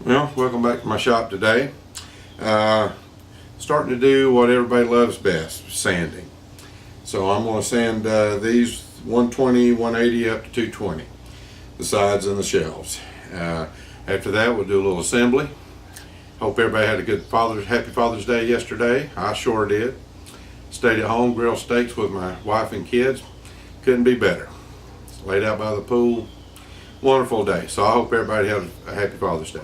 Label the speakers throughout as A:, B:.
A: Well, welcome back to my shop today. Starting to do what everybody loves best, sanding. So I'm going to sand these 120, 180 up to 220, the sides and the shelves. After that, we'll do a little assembly. Hope everybody had a good Happy Father's Day yesterday. I sure did. Stayed at home, grilled steaks with my wife and kids. Couldn't be better. Laid out by the pool. Wonderful day. So I hope everybody had a Happy Father's Day.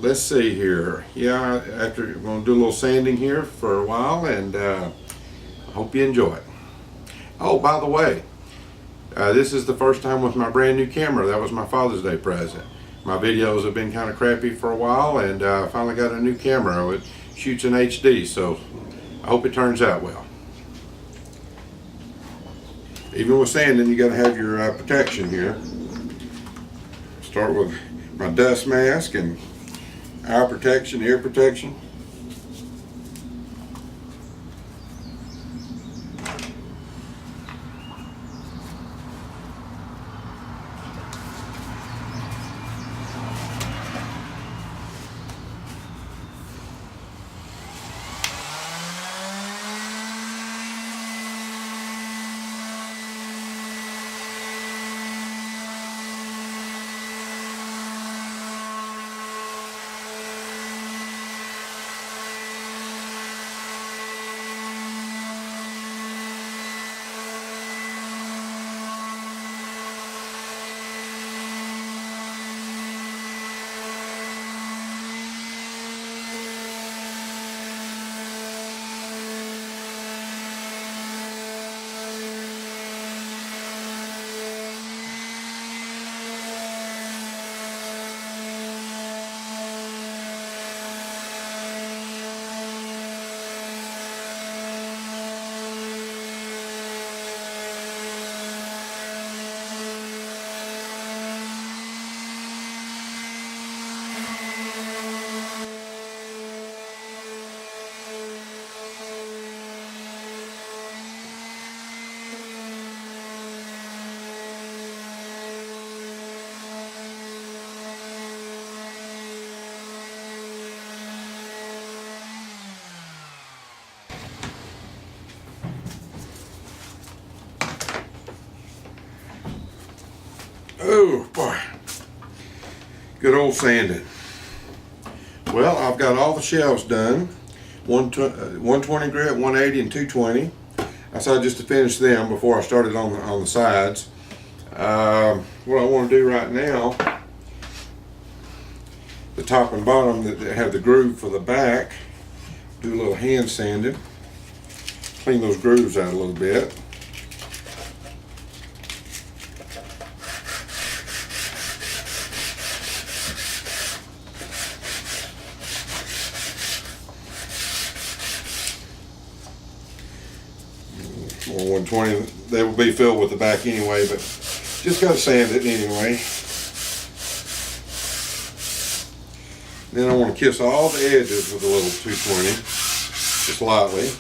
A: Let's see here. Yeah, we're going to do a little sanding here for a while, and I hope you enjoy it. Oh, by the way, this is the first time with my brand new camera. That was my Father's Day present. My videos have been kind of crappy for a while, and I finally got a new camera. It shoots in HD, so I hope it turns out well. Even with sanding, you got to have your protection here. Start with my dust mask and eye protection, ear protection. Oh boy, good old sanding. Well, I've got all the shelves done, 120 grit, 180 and 220. I decided just to finish them before I started on the sides. What I want to do right now, the top and bottom that have the groove for the back, do a little hand sanding, clean those grooves out a little bit. Or 120, they will be filled with the back anyway, but just got to sand it anyway. Then I want to kiss all the edges with a little 220, just lightly.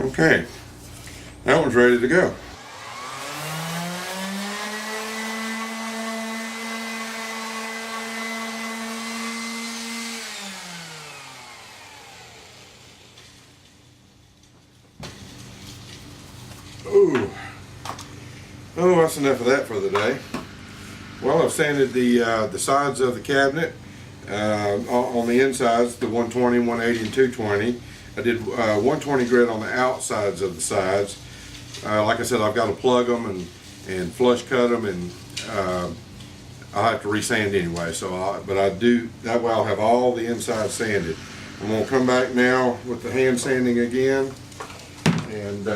A: Okay, that one's ready to go. Ooh. Oh, that's enough of that for the day. Well, I've sanded the sides of the cabinet on the insides, the 120, 180, and 220. I did 120 grit on the outsides of the sides. Like I said, I've got to plug them and flush cut them, and I'll have to resand anyway. But I do that way. I'll have all the inside sanded. I'm going to come back now with the hand sanding again, and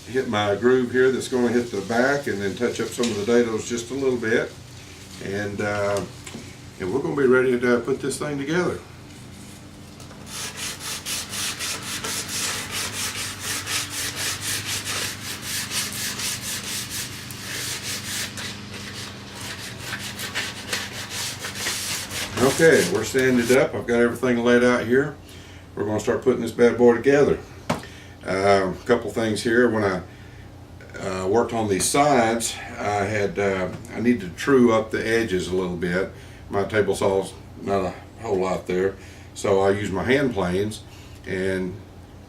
A: hit my groove here that's going to hit the back, and then touch up some of the dados just a little bit. and we're going to be ready to put this thing together. Okay, we're sanded up. I've got everything laid out here. We're going to start putting this bad boy together. A couple things here. When I worked on these sides, I needed to true up the edges a little bit. My table saw's not a whole lot there, so I used my hand planes, and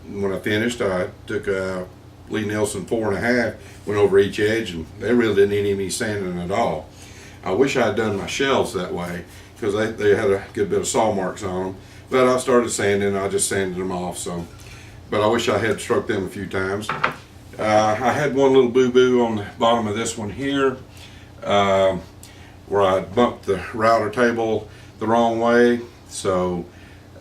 A: when I finished, I took a Lee Nielsen 4.5, went over each edge, and they really didn't need any sanding at all. I wish I had done my shelves that way, because they had a good bit of saw marks on them, but I started sanding, I just sanded them off. So, but I wish I had stroked them a few times. I had one little boo-boo on the bottom of this one here, where I bumped the router table the wrong way. So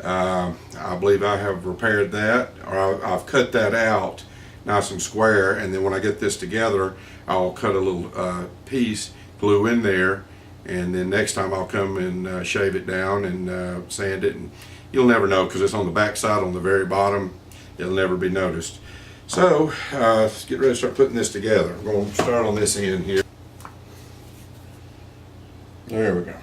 A: I believe I have repaired that, or I've cut that out nice and square, and then when I get this together, I'll cut a little piece, glue in there, and then next time I'll come and shave it down and sand it, and you'll never know because it's on the back side on the very bottom. It'll never be noticed. So let's get ready to start putting this together. I'm going to start on this end here. There we go.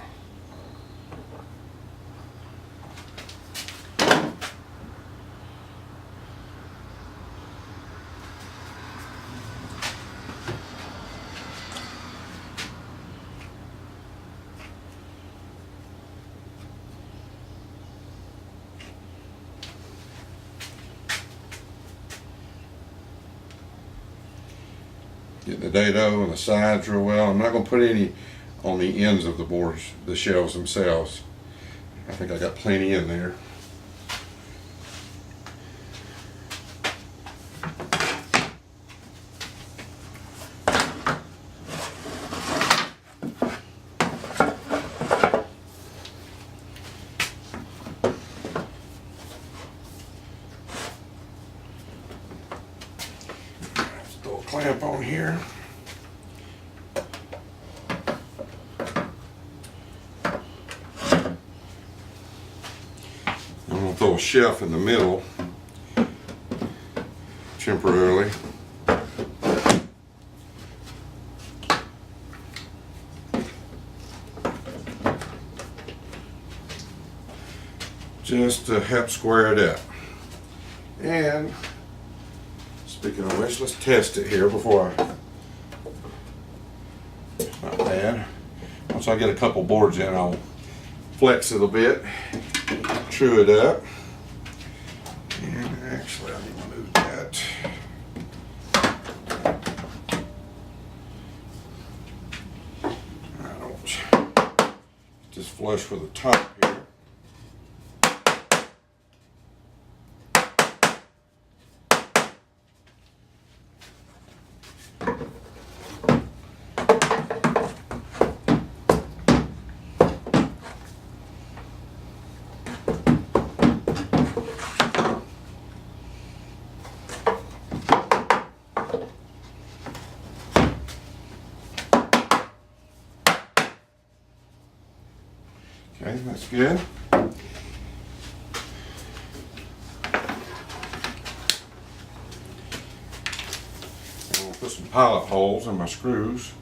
A: Get the dado and the sides real well. I'm not going to put any on the ends of the boards, the shelves themselves. I think I got plenty in there. Throw a clamp on here. I'm going to throw a shelf in the middle temporarily. Just to help square it up. And speaking of which, let's test it here before I. It's not bad. Once I get a couple boards in, I'll flex it a bit, true it up. And actually, I need to move that. I don't just flush with the top here. Okay, that's good. I'll put some pilot holes in my screws.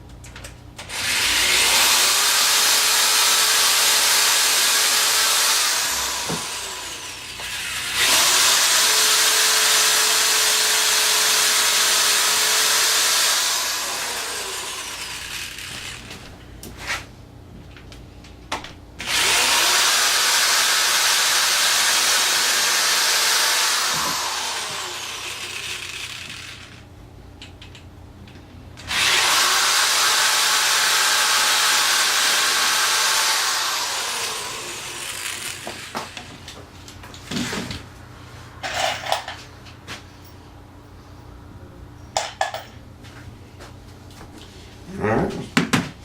A: Alright,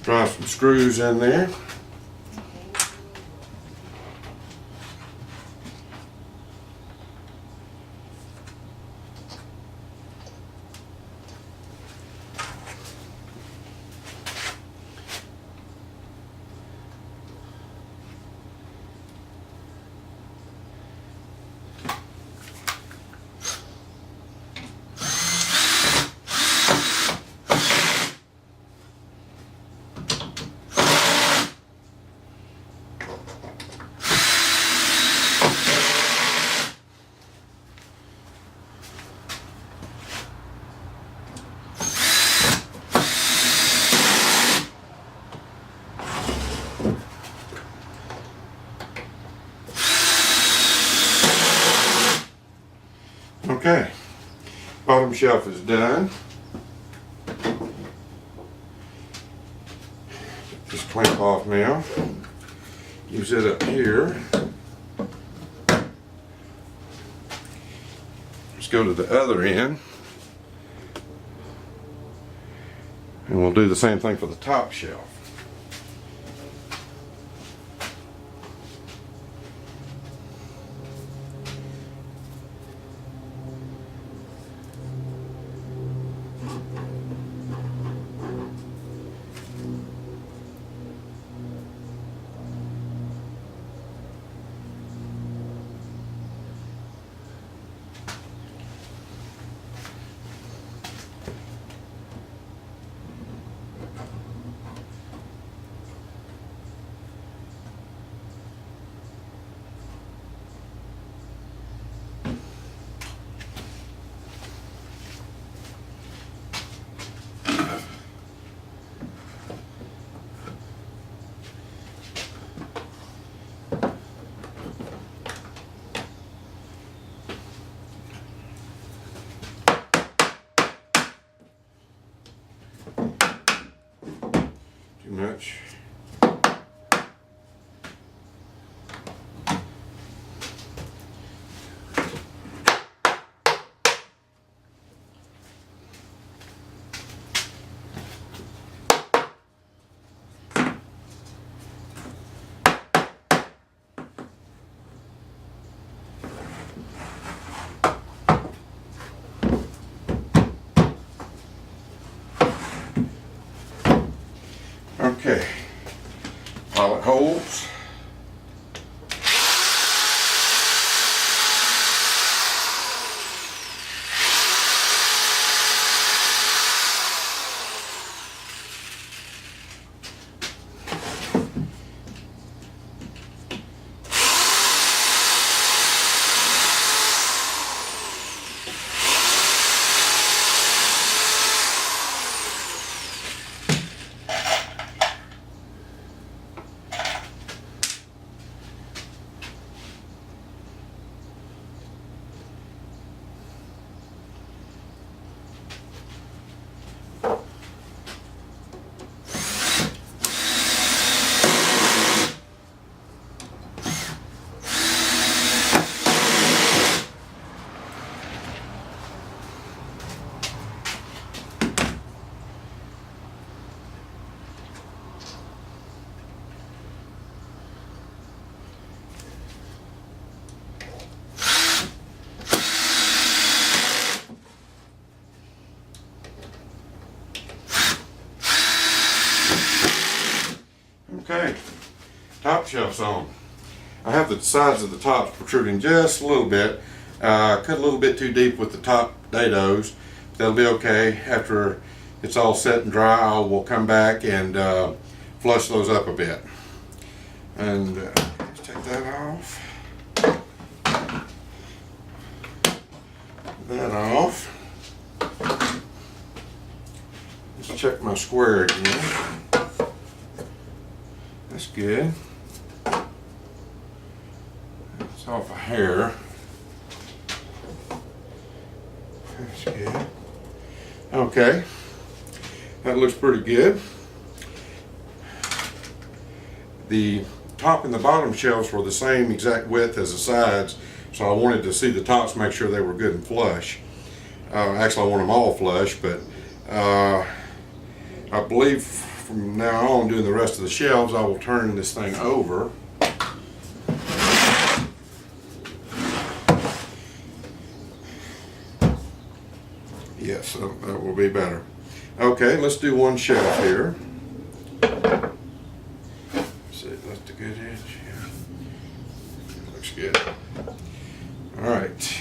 A: drive some screws in there. Okay, bottom shelf is done. Just clamp off now. Use it up here. Let's go to the other end. And we'll do the same thing for the top shelf. Too much. Okay, pilot holes. Okay, top shelf's on. I have the sides of the tops protruding just a little bit. Cut a little bit too deep with the top dados. That'll be okay. After it's all set and dry, I will come back and flush those up a bit. And let's take that off. That off. Let's check my square again. That's good. It's off a hair. That's good. Okay. That looks pretty good. The top and the bottom shelves were the same exact width as the sides, so I wanted to see the tops, make sure they were good and flush. Actually, I want them all flush, but I believe from now on, doing the rest of the shelves, I will turn this thing over. Yes, that will be better. Okay, let's do one shelf here. See, that's the good edge. Yeah. Looks good. All right.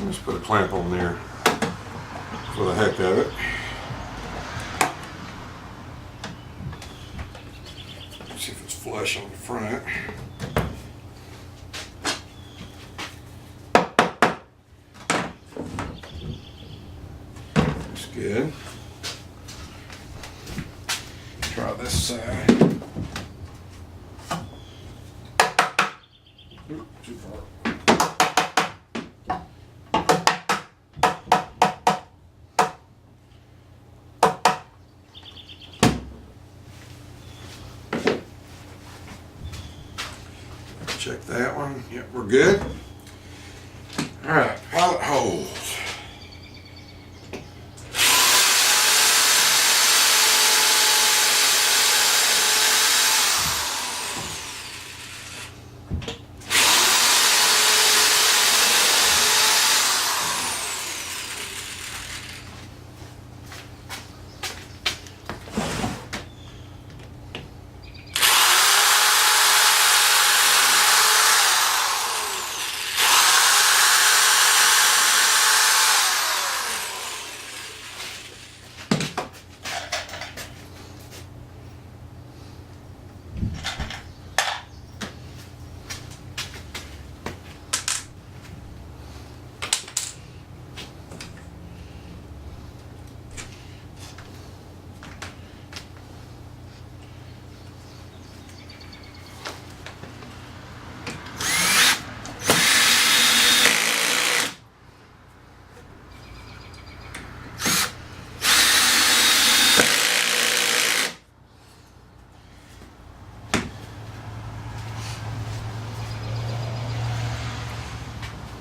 A: Let's put a clamp on there for the heck of it. See if it's flush on the front. That's good. Try this side. Oop, too far. Check that one. Yep, we're good. All right, pilot holes.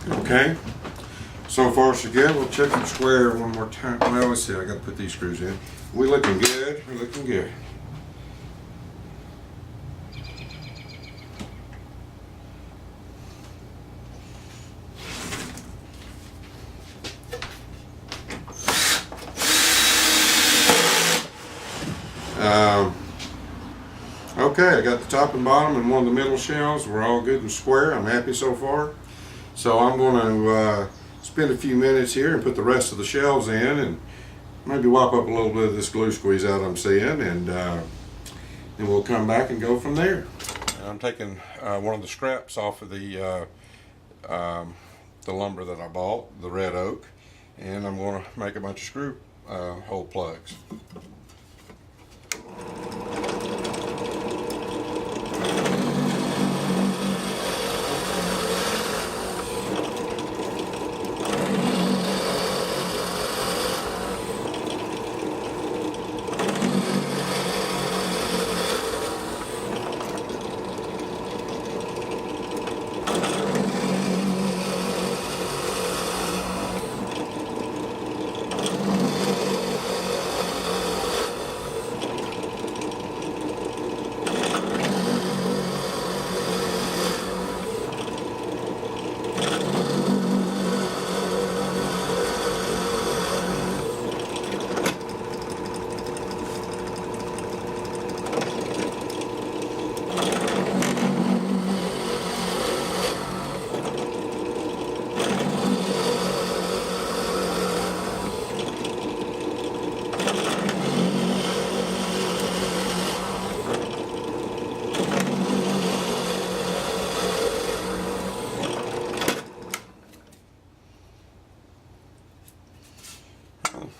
A: Okay, so far so good. We'll check them square one more time. Well, let's see, I gotta put these screws in. We're looking good, we're looking good. Okay, I got the top and bottom and one of the middle shells. We're all good and square. I'm happy so far. So I'm going to spend a few minutes here and put the rest of the shelves in and maybe wipe up a little bit of this glue squeeze out I'm seeing, and then we'll come back and go from there. I'm taking one of the scraps off of the lumber that I bought, the red oak, and I'm going to make a bunch of screw hole plugs.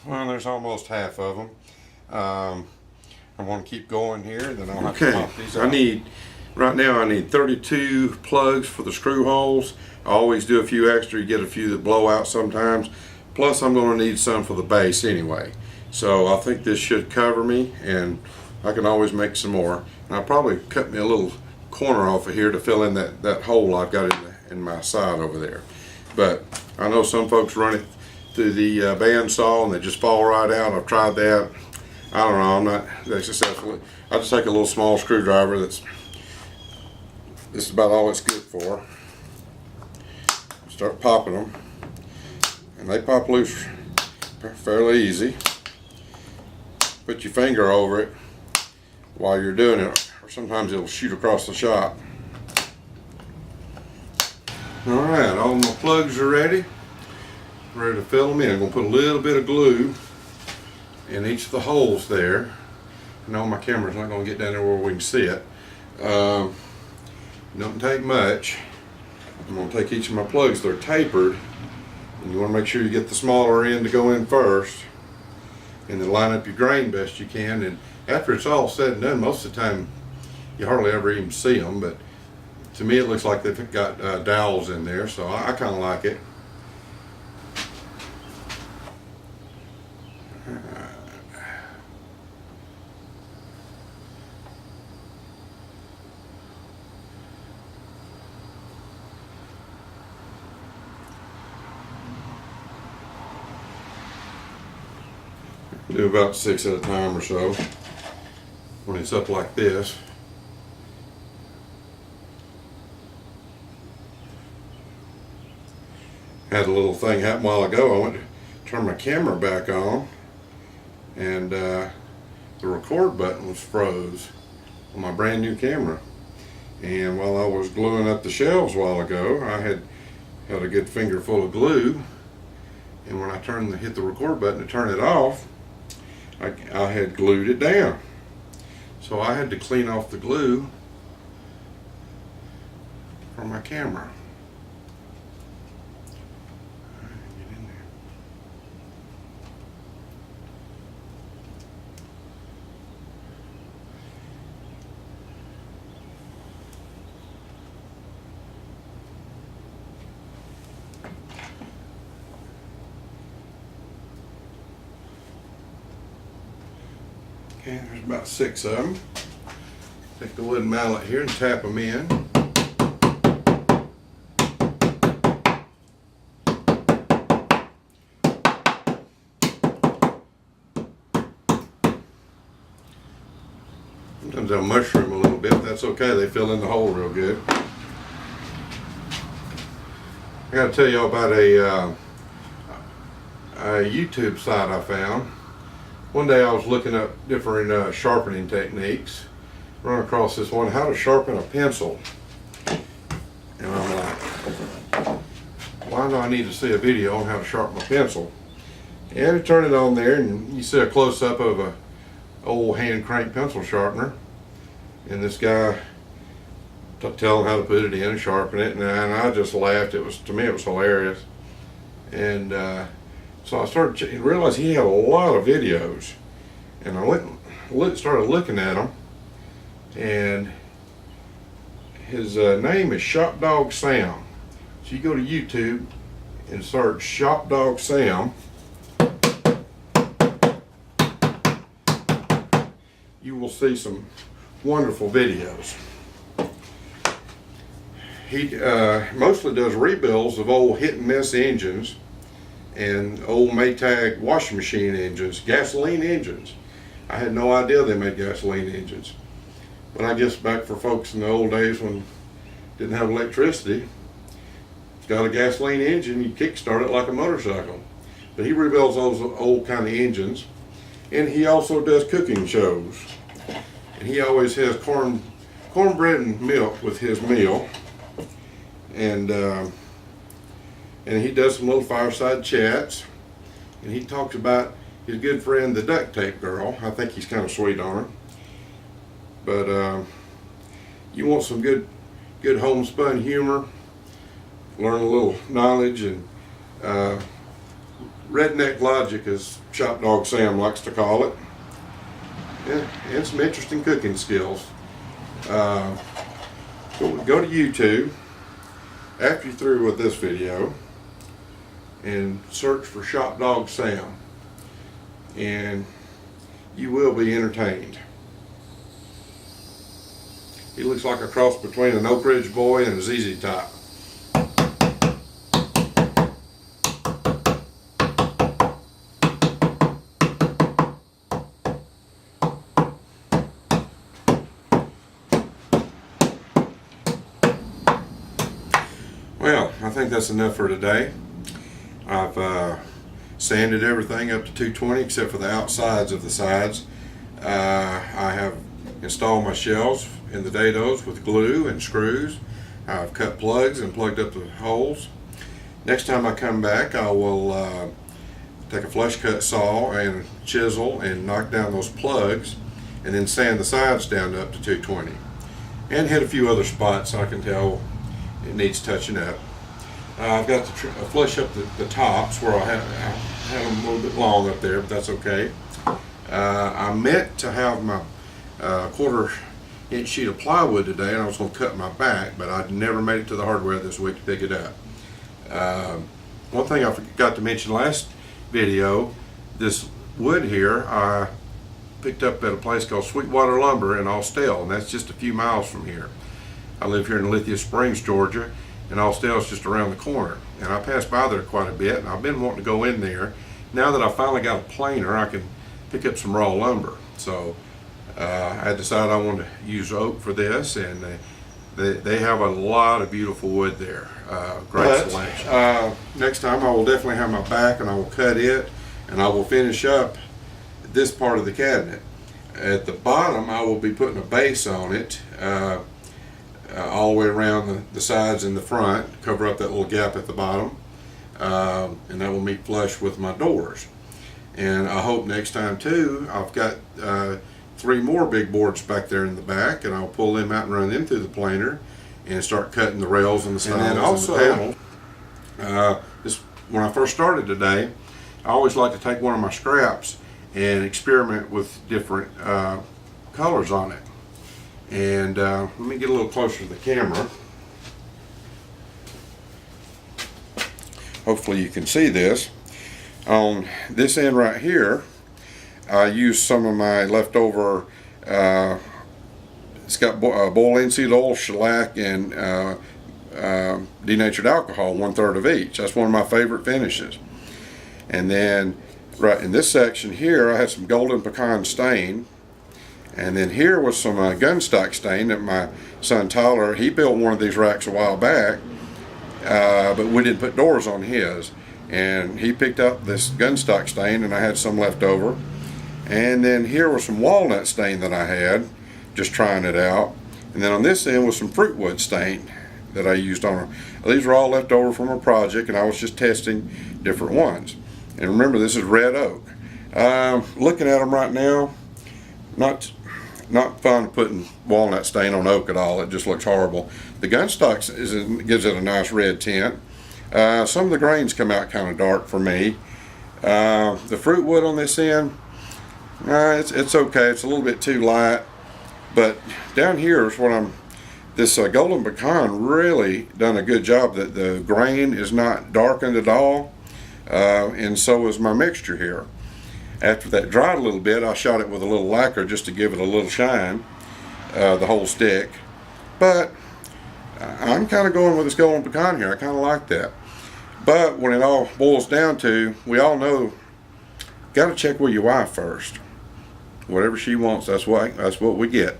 A: Well, there's almost half of them. I want to keep going here, then I'll have to pop these out. Right now I need 32 plugs for the screw holes. I always do a few extra, you get a few that blow out sometimes. Plus I'm going to need some for the base anyway. So I think this should cover me, and I can always make some more. And I'll probably cut me a little corner off of here to fill in that hole I've got in my side over there. But I know some folks run it through the bandsaw and they just fall right out. I've tried that. I don't know, I'm not that successful. I just take a little small screwdriver this is about all it's good for. Start popping them, and they pop loose fairly easy. Put your finger over it while you're doing it, or sometimes it'll shoot across the shop. Alright, all my plugs are ready. ready to fill them in. I'm going to put a little bit of glue in each of the holes there. I know my camera's not going to get down there where we can see it. Don't take much. I'm going to take each of my plugs. They're tapered, and you want to make sure you get the smaller end to go in first, and then line up your grain best you can. And after it's all said and done, most of the time you hardly ever even see them, but to me it looks like they've got dowels in there, so I kind of like it. Do about 6 at a time or so when it's up like this. Had a little thing happen a while ago. I went to turn my camera back on, and the record button was froze on my brand new camera. And while I was gluing up the shelves a while ago, I had a good finger full of glue, and when I hit the record button to turn it off, I had glued it down. So I had to clean off the glue from my camera. Get in there. Okay, there's about 6 of them. Take the wooden mallet here and tap them in. Sometimes they'll mushroom a little bit. That's okay. They fill in the hole real good. I got to tell you all about a YouTube site I found. One day I was looking up different sharpening techniques. Run across this one, how to sharpen a pencil. And I'm like, why do I need to see a video on how to sharpen a pencil? And you turn it on there and you see a close-up of a old hand crank pencil sharpener. And this guy telling how to put it in and sharpen it. And I just laughed. To me it was hilarious. And so I realized he had a lot of videos, and I started looking at them, and his name is Shop Dog Sam. So you go to YouTube and search Shop Dog Sam. You will see some wonderful videos. He mostly does rebuilds of old hit and miss engines and old Maytag washing machine engines, gasoline engines. I had no idea they made gasoline engines. But I guess back for folks in the old days when didn't have electricity, it's got a gasoline engine, you kickstart it like a motorcycle. But he rebuilds those old kind of engines. And he also does cooking shows. And he always has cornbread and milk with his meal. And he does some little fireside chats, and he talks about his good friend, the duct tape girl. I think he's kind of sweet on her. But you want some good homespun humor, learn a little knowledge, and redneck logic, as Shop Dog Sam likes to call it. Yeah, and some interesting cooking skills. Go to YouTube after you're through with this video and search for Shop Dog Sam, and you will be entertained. He looks like a cross between an Oak Ridge Boy and a ZZ Top. Well, I think that's enough for today. I've sanded everything up to 220 except for the outsides of the sides. I have installed my shelves in the dados with glue and screws. I've cut plugs and plugged up the holes. Next time I come back, I will take a flush cut saw and a chisel and knock down those plugs, and then sand the sides down up to 220, and hit a few other spots I can tell it needs touching up. I've got to flush up the tops where I had them a little bit long up there, but that's okay. I meant to have my 1/4 inch sheet of plywood today, and I was going to cut my back, but I never made it to the hardware this week to pick it up. One thing I forgot to mention last video, this wood here I picked up at a place called Sweetwater Lumber in Austell, and that's just a few miles from here. I live here in Lithia Springs, Georgia, and Austell is just around the corner, and I pass by there quite a bit, and I've been wanting to go in there. Now that I finally got a planer, I can pick up some raw lumber. So I decided I wanted to use oak for this, and they have a lot of beautiful wood there. Great selection. Next time I will definitely have my back, and I will cut it, and I will finish up this part of the cabinet. At the bottom I will be putting a base on it, all the way around the sides and the front, cover up that little gap at the bottom, and that will meet flush with my doors. And I hope next time too, I've got 3 more big boards back there in the back, and I'll pull them out and run them through the planer and start cutting the rails and the styles and the panels. When I first started today, I always like to take one of my scraps and experiment with different colors on it. And let me get a little closer to the camera. Hopefully you can see this. On this end right here, I used some of my leftover, it's got boiled linseed oil, shellac, and denatured alcohol, 1/3 of each. That's one of my favorite finishes. And then right in this section here, I had some golden pecan stain. And then here was some gunstock stain that my son Tyler, he built one of these racks a while back, but we didn't put doors on his. And he picked up this gunstock stain, and I had some left over. And then here was some walnut stain that I had, just trying it out. And then on this end was some fruitwood stain that I used on her. These were all left over from a project, and I was just testing different ones. And remember, this is red oak. Looking at them right now, not fun putting walnut stain on oak at all. It just looks horrible. The gunstock gives it a nice red tint. Some of the grains come out kind of dark for me. The fruit wood on this end, it's okay. It's a little bit too light. But down here is what this golden pecan really done a good job. That the grain is not darkened at all, and so is my mixture here. After that dried a little bit, I shot it with a little lacquer just to give it a little shine, the whole stick. But I'm kind of going with this golden pecan here. I kind of like that. But when it all boils down to, we all know, got to check with your wife first. Whatever she wants, that's what we get.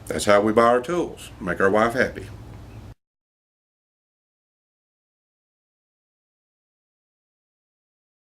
A: That's how we buy our tools, make our wife happy.